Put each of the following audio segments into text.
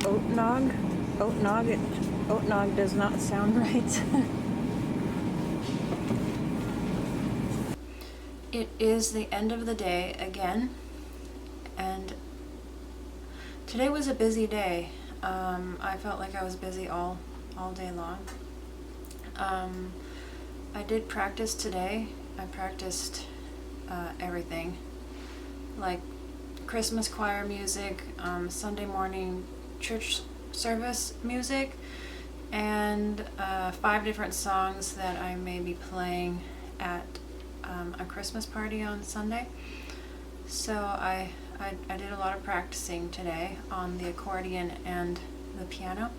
Oatnog? Oatnog does not sound right. It is the end of the day again, and today was a busy day. I felt like I was busy all day long. I did practice today. I practiced everything, like Christmas choir music, Sunday morning church service music, and 5 different songs that I may be playing at a Christmas party on Sunday. So I did a lot of practicing today on the accordion and the piano.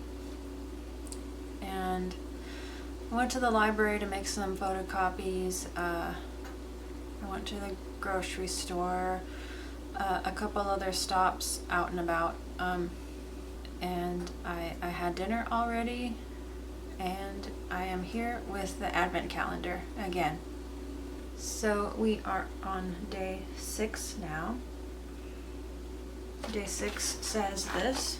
And I went to the library to make some photocopies. I went to the grocery store, a couple other stops out and about. And I had dinner already, and I am here with the Advent calendar again. So we are on day 6 now. Day 6 says this.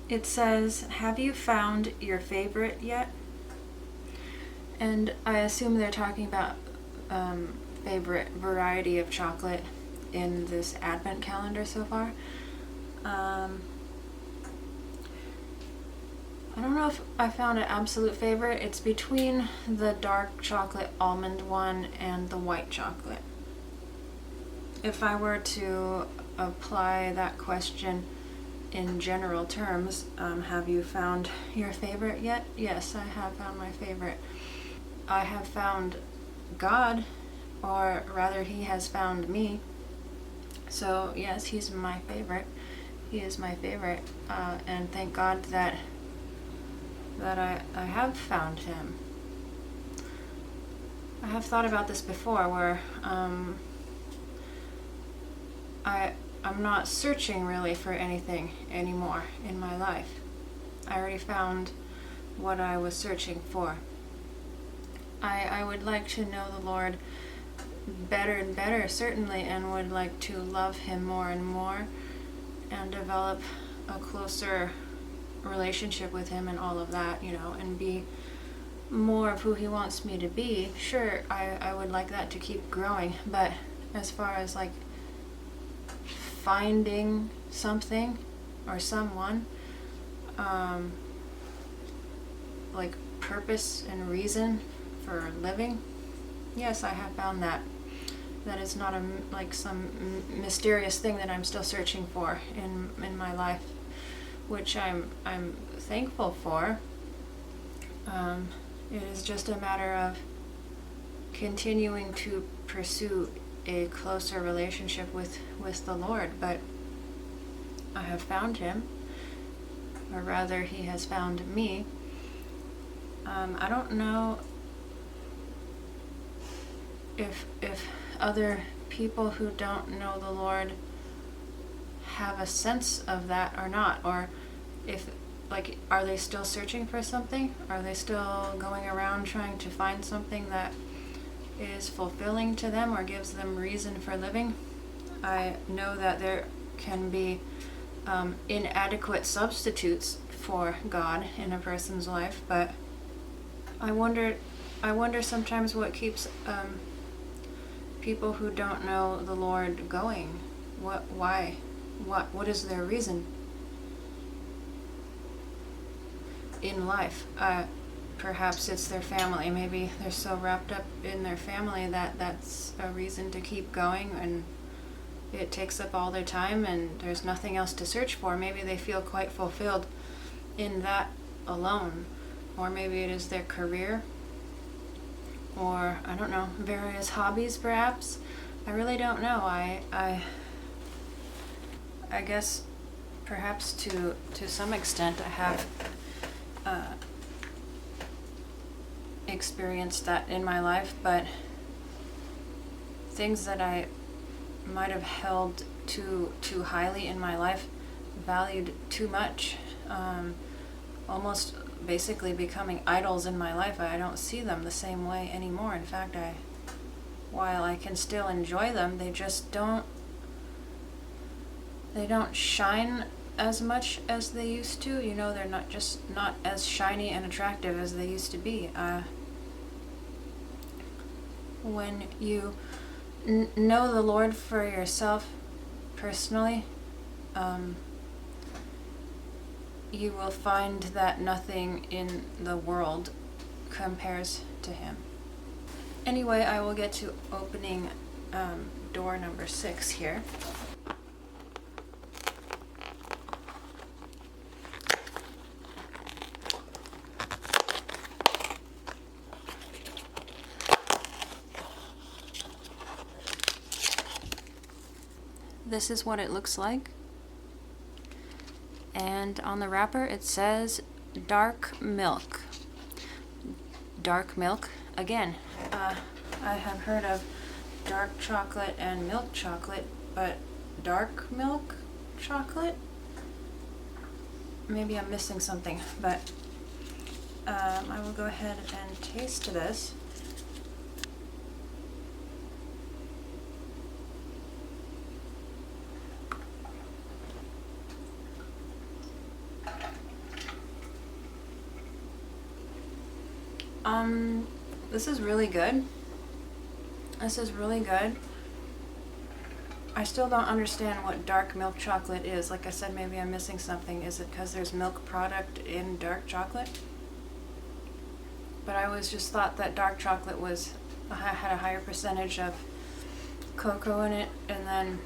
It says, "Have you found your favorite yet?" And I assume they're talking about favorite variety of chocolate in this Advent calendar so far. I don't know if I found an absolute favorite. It's between the dark chocolate almond one and the white chocolate. If I were to apply that question in general terms, have you found your favorite yet? Yes, I have found my favorite. I have found God, or rather He has found me. So yes, He's my favorite. He is my favorite, and thank God that I have found Him. I have thought about this before, where I'm not searching really for anything anymore in my life. I already found what I was searching for. I would like to know the Lord better and better, certainly, and would like to love Him more and more and develop a closer relationship with Him and all of that, and be more of who He wants me to be. Sure, I would like that to keep growing, but as far as like finding something or someone, like purpose and reason for living, yes, I have found that. That is not like some mysterious thing that I'm still searching for in my life, which I'm thankful for. It is just a matter of continuing to pursue a closer relationship with the Lord. But I have found Him, or rather He has found me. I don't know if other people who don't know the Lord have a sense of that or not, or if, like, are they still searching for something? Are they still going around trying to find something that is fulfilling to them or gives them reason for living? I know that there can be inadequate substitutes for God in a person's life, but I wonder sometimes what keeps people who don't know the Lord going. Why? What is their reason in life? Perhaps it's their family. Maybe they're so wrapped up in their family that that's a reason to keep going, and it takes up all their time and there's nothing else to search for. Maybe they feel quite fulfilled in that alone. Or maybe it is their career, or I don't know, various hobbies perhaps. I really don't know. I guess perhaps to some extent I have experienced that in my life, but things that I might have held too highly in my life, valued too much, almost basically becoming idols in my life. I don't see them the same way anymore. In fact, while I can still enjoy them, they just don't they don't shine as much as they used to. You know, they're not as shiny and attractive as they used to be. When you know the Lord for yourself personally, you will find that nothing in the world compares to Him. Anyway, I will get to opening door number 6 here. This is what it looks like. And on the wrapper it says dark milk. Dark milk. Again, I have heard of dark chocolate and milk chocolate, but dark milk chocolate? Maybe I'm missing something, but I will go ahead and taste this. This is really good. This is really good. I still don't understand what dark milk chocolate is. Like I said, maybe I'm missing something. Is it because there's milk product in dark chocolate? But I always just thought that dark chocolate had a higher percentage of cocoa in it, and then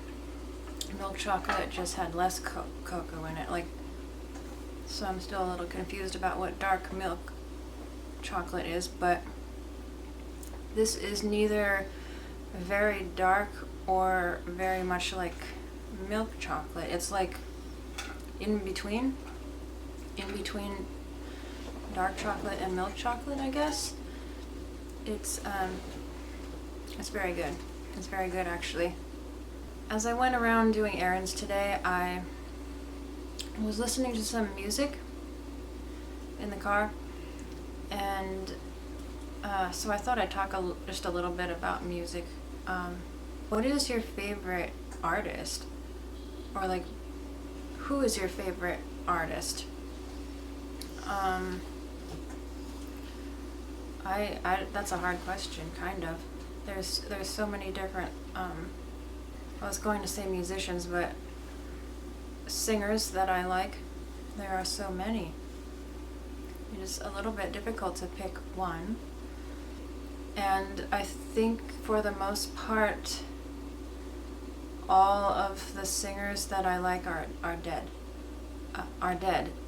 milk chocolate just had less cocoa in it. So I'm still a little confused about what dark milk chocolate is, but this is neither very dark or very much like milk chocolate. It's like in between dark chocolate and milk chocolate, I guess. It's very good. It's very good, actually. As I went around doing errands today, I was listening to some music in the car, and so I thought I'd talk just a little bit about music. What is your favorite artist? Or like, who is your favorite artist? That's a hard question, kind of. There's so many different, I was going to say musicians, but singers that I like. There are so many. It is a little bit difficult to pick one. And I think for the most part, all of the singers that I like are dead.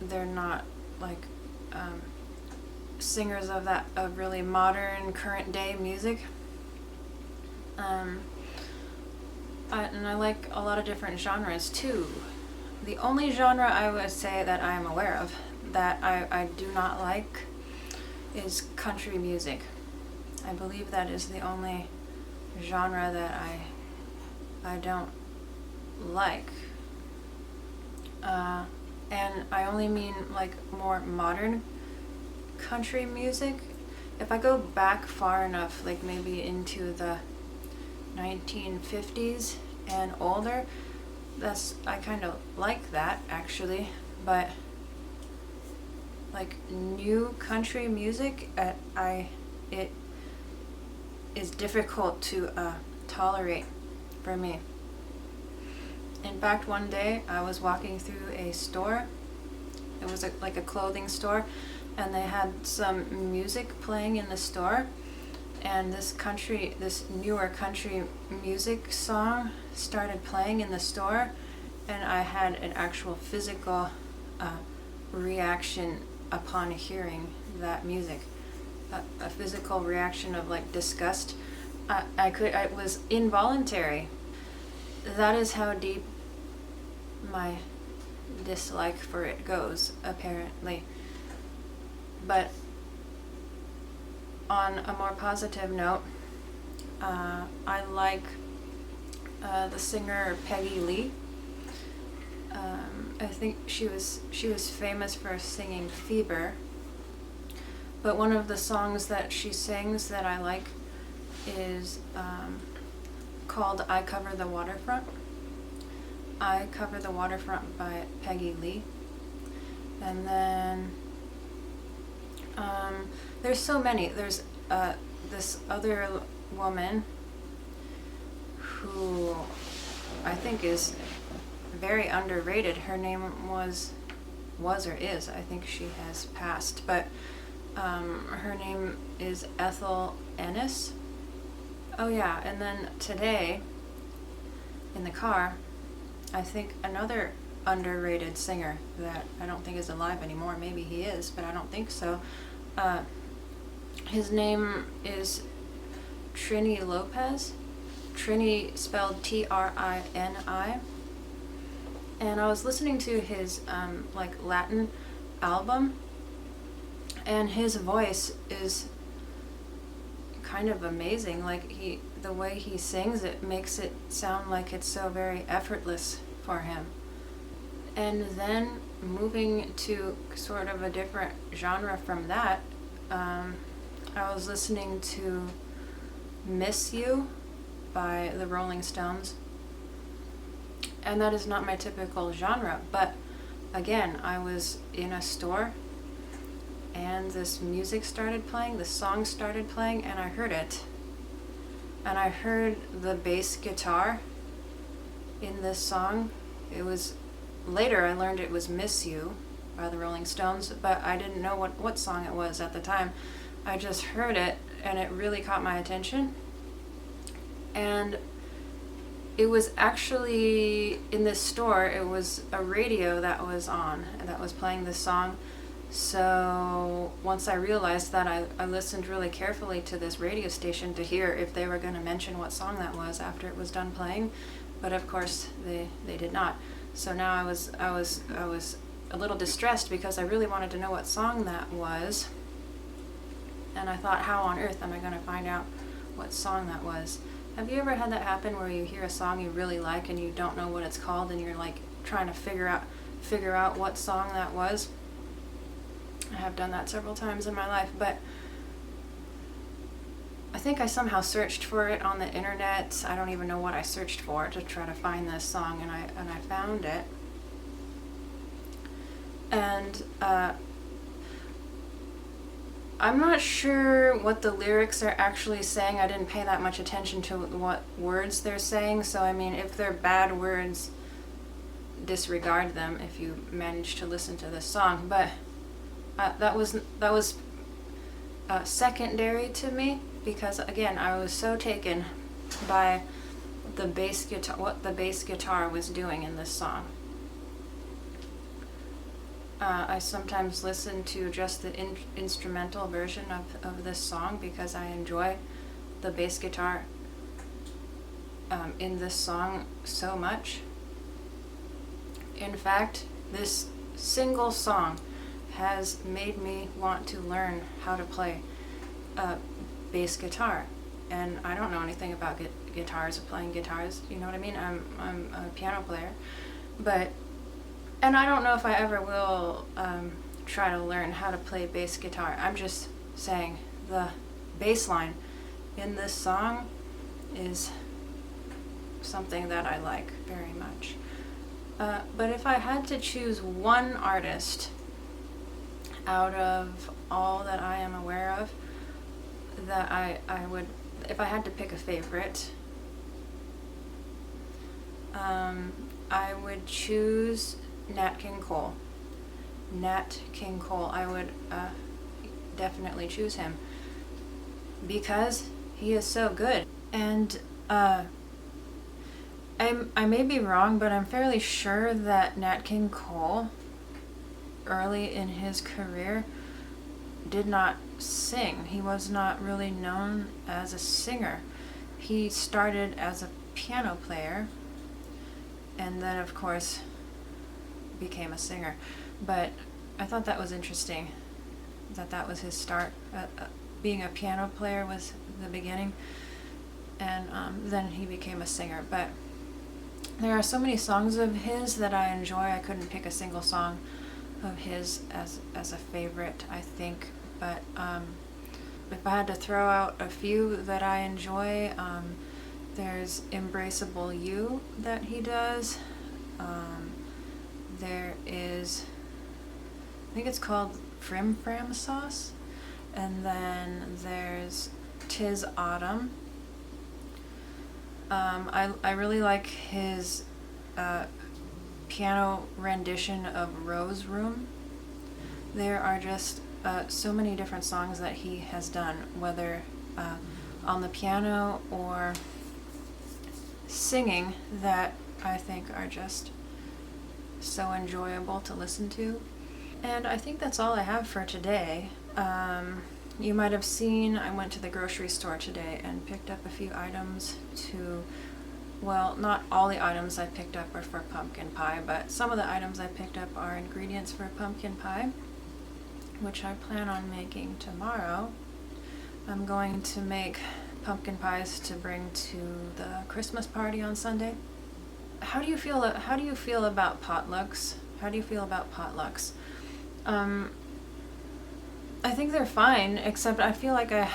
They're not like singers of really modern, current day music. And I like a lot of different genres too. The only genre I would say that I am aware of that I do not like is country music. I believe that is the only genre that I don't like. And I only mean like more modern country music. If I go back far enough, like maybe into the 1950s and older, I kind of like that, actually. But like new country music, it is difficult to tolerate for me. In fact, one day I was walking through a store. It was like a clothing store, and they had some music playing in the store, and this newer country music song started playing in the store, and I had an actual physical reaction upon hearing that music. A physical reaction of like disgust. It was involuntary. That is how deep my dislike for it goes, apparently. But on a more positive note, I like the singer Peggy Lee. I think she was famous for singing Fever. But one of the songs that she sings that I like is called I Cover the Waterfront. I Cover the Waterfront by Peggy Lee. And then there's so many. There's this other woman who I think is very underrated. Her name was or is, I think she has passed, but her name is Ethel Ennis. Oh yeah, and then today in the car, I think another underrated singer that I don't think is alive anymore, maybe he is, but I don't think so. His name is Trini Lopez. Trini spelled Trini. And I was listening to his like Latin album, and his voice is kind of amazing. Like the way he sings, it makes it sound like it's so very effortless for him. And then moving to sort of a different genre from that, I was listening to Miss You by the Rolling Stones. And that is not my typical genre, but again, I was in a store and this music started playing, this song started playing, and I heard it. And I heard the bass guitar in this song. It was, later I learned it was Miss You by the Rolling Stones, but I didn't know what song it was at the time. I just heard it and it really caught my attention. And it was actually in this store, it was a radio that was on, that was playing this song. So once I realized that, I listened really carefully to this radio station to hear if they were going to mention what song that was after it was done playing. But of course they did not. So now I was a little distressed because I really wanted to know what song that was. And I thought, how on earth am I going to find out what song that was? Have you ever had that happen where you hear a song you really like and you don't know what it's called and you're like trying to figure out what song that was? I have done that several times in my life, but I think I somehow searched for it on the internet. I don't even know what I searched for to try to find this song, and I found it. And I'm not sure what the lyrics are actually saying. I didn't pay that much attention to what words they're saying, so I mean, if they're bad words, disregard them if you manage to listen to this song. But that was secondary to me, because again, I was so taken by the bass guitar, what the bass guitar was doing in this song. I sometimes listen to just the instrumental version of this song because I enjoy the bass guitar in this song so much. In fact, this single song has made me want to learn how to play bass guitar. And I don't know anything about guitars or playing guitars, you know what I mean? I'm a piano player, and I don't know if I ever will try to learn how to play bass guitar. I'm just saying the bass line in this song is something that I like very much. But if I had to choose one artist out of all that I am aware of, that I would, if I had to pick a favorite, I would choose Nat King Cole. Nat King Cole, I would definitely choose him because he is so good. And I may be wrong, but I'm fairly sure that Nat King Cole, early in his career, did not sing. He was not really known as a singer. He started as a piano player and then of course became a singer. But I thought that was interesting, that was his start. Being a piano player was the beginning, and then he became a singer. But there are so many songs of his that I enjoy. I couldn't pick a single song of his as a favorite, I think. But if I had to throw out a few that I enjoy, there's Embraceable You that he does. There is, I think it's called Frim Fram sauce, and then there's Tis Autumn. I really like his piano rendition of Rose Room. There are just so many different songs that he has done, whether on the piano or singing, that I think are just so enjoyable to listen to. And I think that's all I have for today. You might have seen I went to the grocery store today and picked up a few items to, well, not all the items I picked up are for pumpkin pie, but some of the items I picked up are ingredients for pumpkin pie, which I plan on making tomorrow. I'm going to make pumpkin pies to bring to the Christmas party on Sunday. How do you feel about potlucks? How do you feel about potlucks? I think they're fine, except I feel like I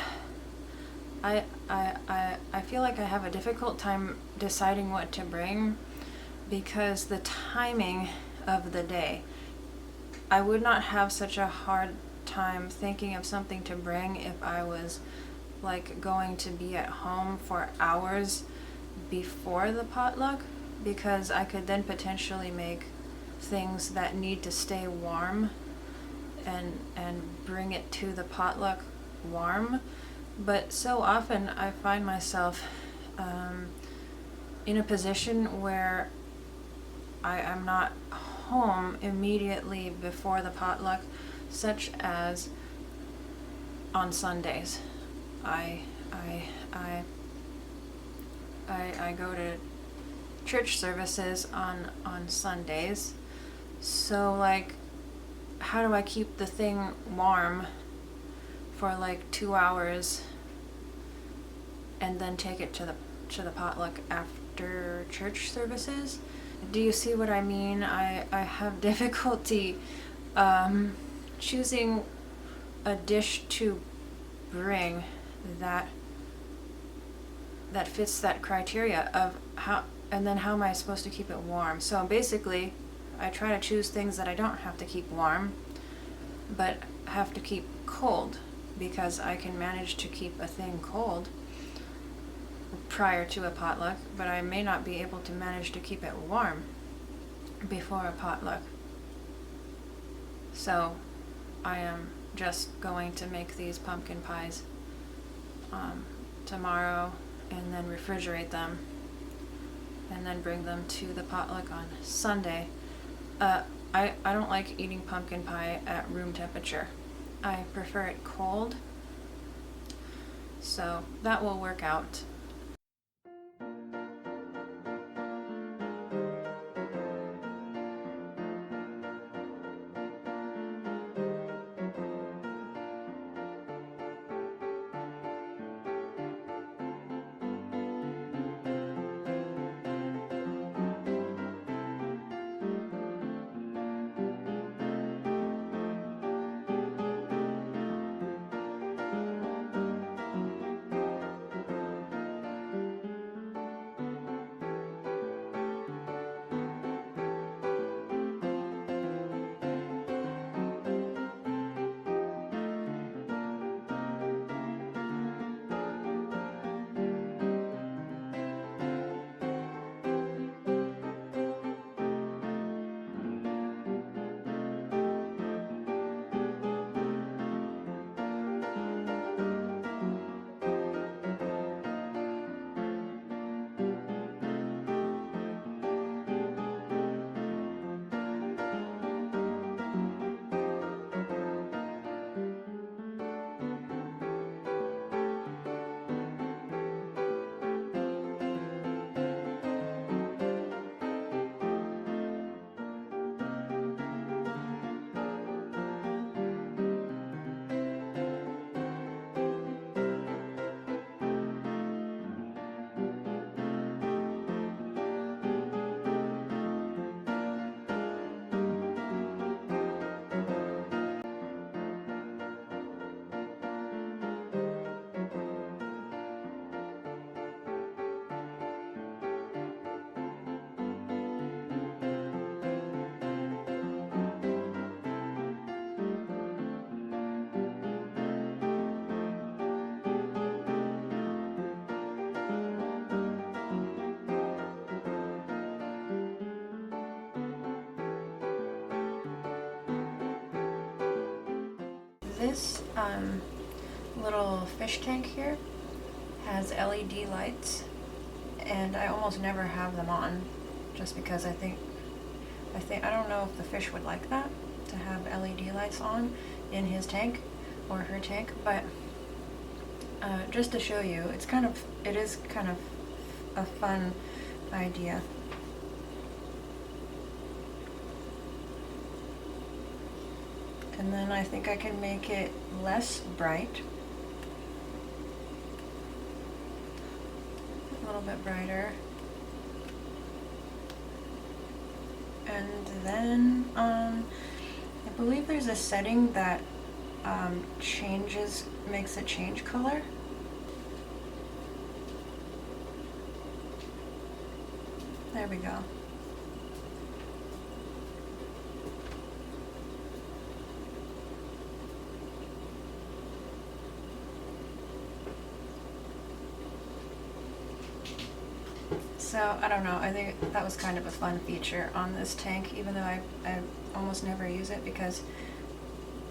feel like I have a difficult time deciding what to bring, because the timing of the day. I would not have such a hard time thinking of something to bring if I was like going to be at home for hours before the potluck, because I could then potentially make things that need to stay warm and bring it to the potluck warm. But so often I find myself in a position where I am not home immediately before the potluck, such as on Sundays. I go to church services on Sundays, so like, how do I keep the thing warm for like 2 hours and then take it to the potluck after church services? Do you see what I mean? I have difficulty choosing a dish to bring that fits that criteria of how, and then how am I supposed to keep it warm? So basically, I try to choose things that I don't have to keep warm, but have to keep cold, because I can manage to keep a thing cold prior to a potluck, but I may not be able to manage to keep it warm before a potluck. So I am just going to make these pumpkin pies tomorrow, and then refrigerate them, and then bring them to the potluck on Sunday. I don't like eating pumpkin pie at room temperature. I prefer it cold, so that will work out. This little fish tank here has LED lights, and I almost never have them on just because I don't know if the fish would like that, to have LED lights on in his tank or her tank, but just to show you, it is kind of a fun idea. And then I think I can make it less bright, a little bit brighter. And then I believe there's a setting that makes it change color. There we go. So, I don't know, I think that was kind of a fun feature on this tank, even though I almost never use it because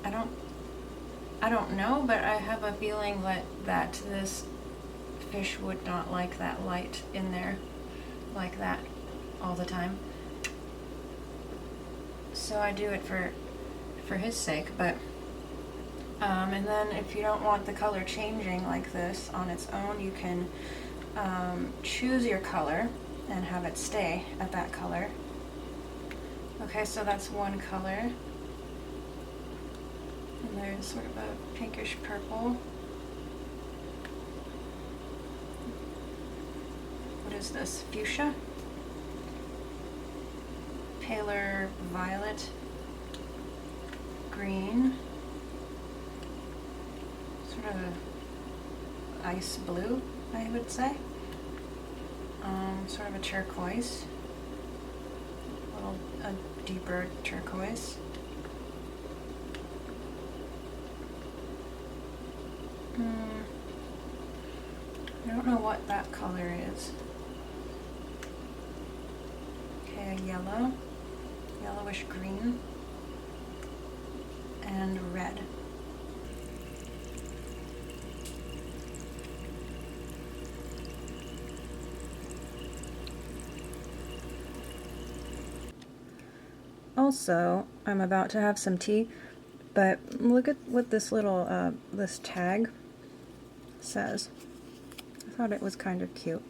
I don't know, but I have a feeling that this fish would not like that light in there like that all the time. So I do it for his sake, but and then if you don't want the color changing like this on its own, you can choose your color and have it stay at that color. Okay, so that's one color. And there's sort of a pinkish purple. What is this? Fuchsia? Paler violet. Green. Sort of ice blue, I would say. Sort of a turquoise. A deeper turquoise. I don't know what that color is. Okay, a yellow, yellowish green, and red. Also, I'm about to have some tea, but look at what this little, this tag says. I thought it was kind of cute.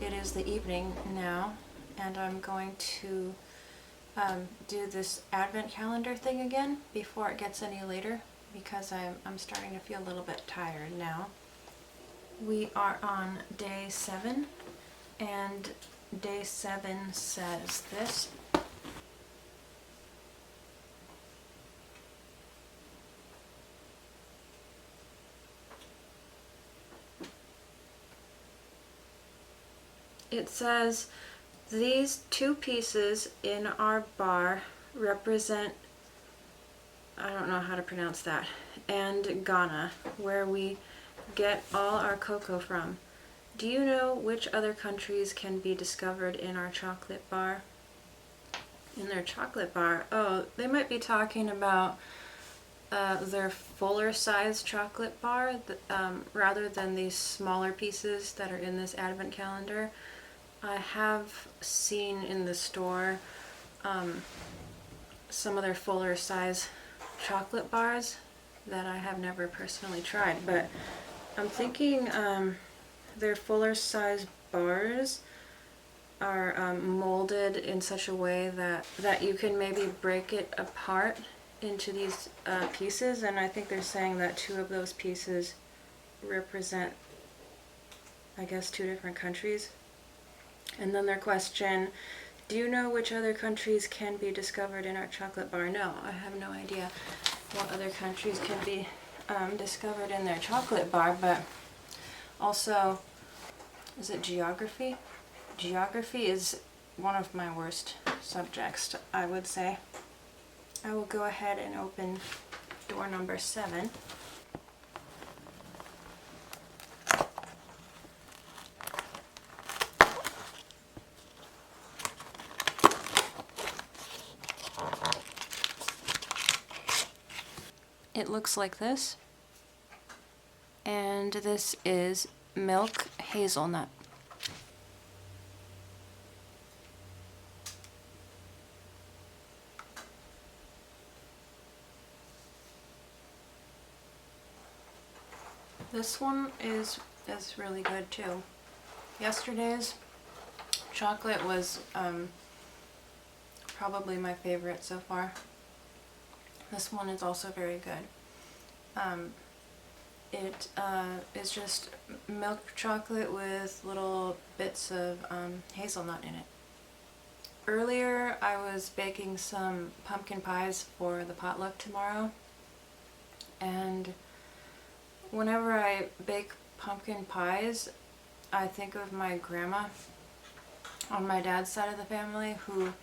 it is the evening now, and I'm going to do this advent calendar thing again before it gets any later, because I'm starting to feel a little bit tired now. We are on day 7, and day 7 says this. It says, these 2 pieces in our bar represent, I don't know how to pronounce that, and Ghana, where we get all our cocoa from. Do you know which other countries can be discovered in our chocolate bar? In their chocolate bar? Oh, they might be talking about their fuller size chocolate bar, rather than these smaller pieces that are in this advent calendar. I have seen in the store some of their fuller size chocolate bars that I have never personally tried, but I'm thinking their fuller size bars are molded in such a way that you can maybe break it apart into these pieces, and I think they're saying that 2 of those pieces represent, I guess, 2 different countries. And then their question, do you know which other countries can be discovered in our chocolate bar? No, I have no idea what other countries can be discovered in their chocolate bar, but also, is it geography? Geography is one of my worst subjects, I would say. I will go ahead and open door number 7. It looks like this, and this is milk hazelnut. This one is really good too. Yesterday's chocolate was probably my favorite so far. This one is also very good. It is just milk chocolate with little bits of hazelnut in it. Earlier I was baking some pumpkin pies for the potluck tomorrow, and whenever I bake pumpkin pies, I think of my grandma on my dad's side of the family, who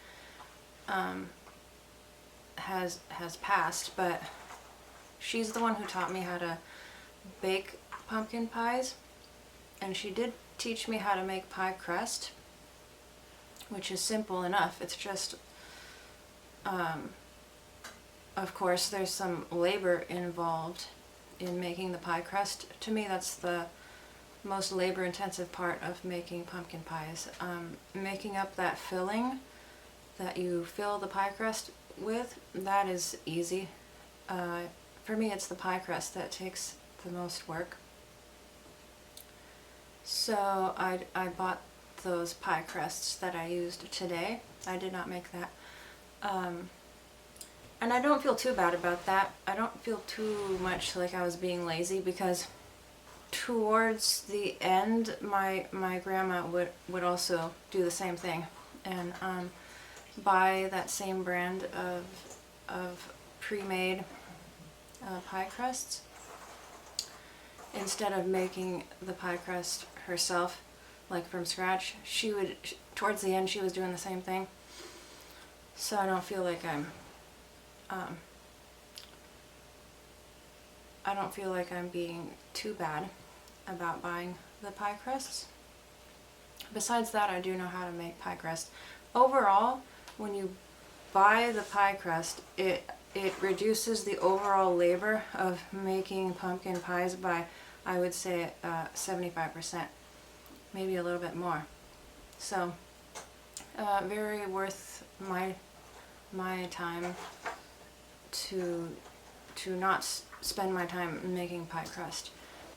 has passed, but she's the one who taught me how to bake pumpkin pies, and she did teach me how to make pie crust, which is simple enough. It's just, of course, there's some labor involved in making the pie crust. To me, that's the most labor-intensive part of making pumpkin pies. Making up that filling that you fill the pie crust with, that is easy. For me, it's the pie crust that takes the most work. So I bought those pie crusts that I used today. I did not make that. And I don't feel too bad about that. I don't feel too much like I was being lazy, because towards the end my grandma would also do the same thing and buy that same brand of pre-made pie crusts instead of making the pie crust herself, like from scratch. Towards the end she was doing the same thing, so I don't feel like I'm being too bad about buying the pie crusts. Besides that, I do know how to make pie crust. Overall, when you buy the pie crust, it reduces the overall labor of making pumpkin pies by, I would say, 75%, maybe a little bit more. So, very worth my time to not spend my time making pie crust.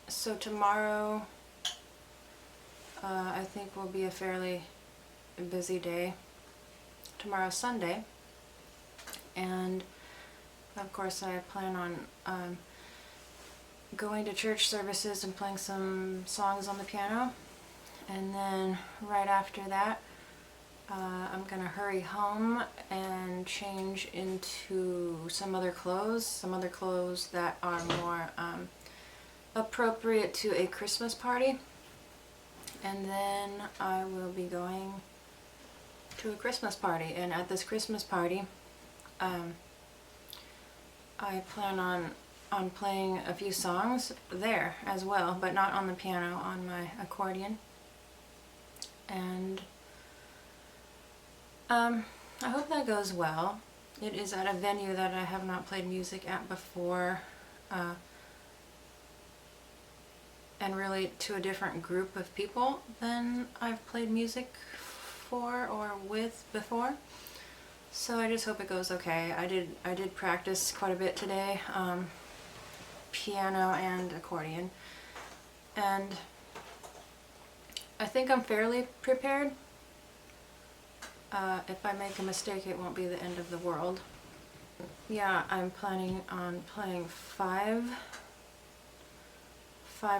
So tomorrow I think will be a fairly busy day. Tomorrow's Sunday, and of course I plan on going to church services and playing some songs on the piano, and then right after that I'm gonna hurry home and change into some other clothes that are more appropriate to a Christmas party, and then I will be going to a Christmas party. And at this Christmas party I plan on playing a few songs there as well, but not on the piano, on my accordion. And I hope that goes well. It is at a venue that I have not played music at before, and really to a different group of people than I've played music for or with before. So I just hope it goes okay. I did practice quite a bit today, piano and accordion, and I think I'm fairly prepared. If I make a mistake, it won't be the end of the world. Yeah, I'm planning on playing five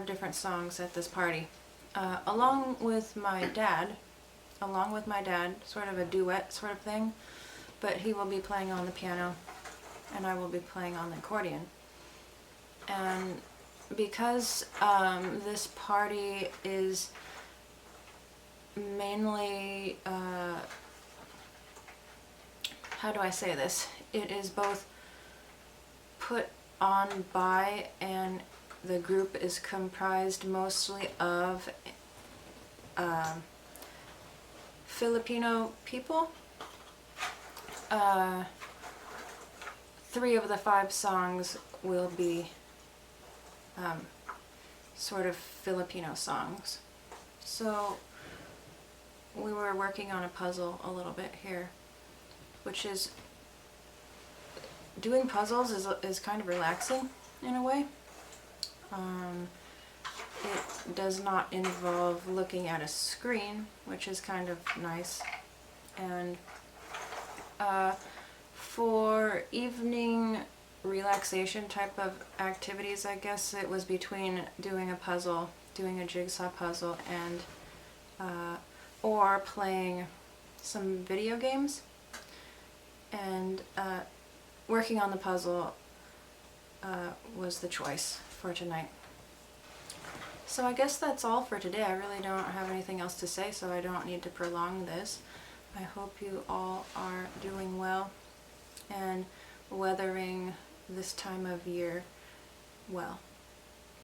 different songs at this party, along with my dad, sort of a duet sort of thing, but he will be playing on the piano and I will be playing on the accordion. And because this party is mainly, how do I say this? It is both put on by, and the group is comprised mostly of Filipino people. 3 of the 5 songs will be sort of Filipino songs. So we were working on a puzzle a little bit here, which is, doing puzzles is kind of relaxing in a way. It does not involve looking at a screen, which is kind of nice. And for evening relaxation type of activities, I guess it was between doing a puzzle, doing a jigsaw puzzle, and or playing some video games. And working on the puzzle was the choice for tonight. So I guess that's all for today. I really don't have anything else to say, so I don't need to prolong this. I hope you all are doing well and weathering this time of year well.